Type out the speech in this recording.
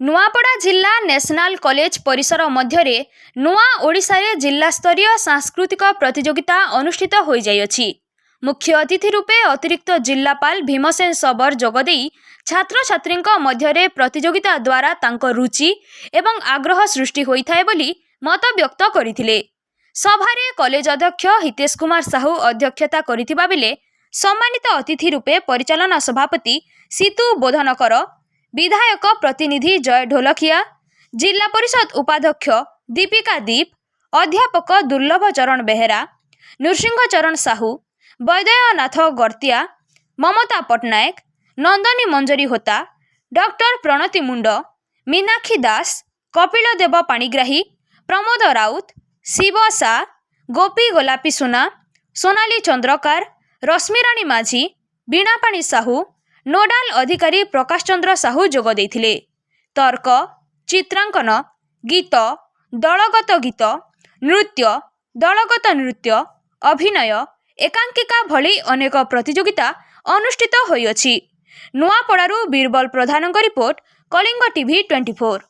नुआपड़ा जिला national college परिसर मध्य नुआ ओडिशा रे जिला स्तरीय सांस्कृतिक प्रतियोगिता अनुष्ठित हो जाइछि। मुख्य अतिथि रूपे अतिरिक्त जिलापाल भीमसेन सबर जोगदे छात्र छात्री मध्य प्रतियोगिता द्वारा तांको रुचि एवं आग्रह सृष्टि होइथाय बोली मत व्यक्त करथिले। सभारे कॉलेज अध्यक्ष हितेश कुमार साहू अध्यक्षता करिथिबा बेले सम्मानित अतिथि रूपे परिचालना सभापति सीतू बोधनकर, विधायक प्रतिनिधि जय ढोलखिया, जिला परिषद उपाध्यक्ष दीपिका दीप, अध्यापक दुर्लभ चरण बेहेरा, नृसिंह चरण साहू, वैद्यनाथ गर्तिया, ममता पट्टनायक, नंदनी मंजरी होता, डॉक्टर प्रणति मुंड, मीनाक्षी दास, कपिल देव पाणिग्राही, प्रमोद राउत, शिव सा, गोपी गोलापी सुना, सोनाली चंद्रकार, रश्मिराणी माझी, बीणापाणी साहू, नोडाल अधिकारी प्रकाश चंद्र साहू जोग देथिले। तर्क, चित्रांकन, गीत, दलगत गीत, नृत्य, दलगत नृत्य, अभिनय, एकांकिका भली अनेक प्रतियोगिता अनुष्ठित होइछि। नुआपड़ारू बीरबल प्रधानक रिपोर्ट, कलिंग टीवी 24।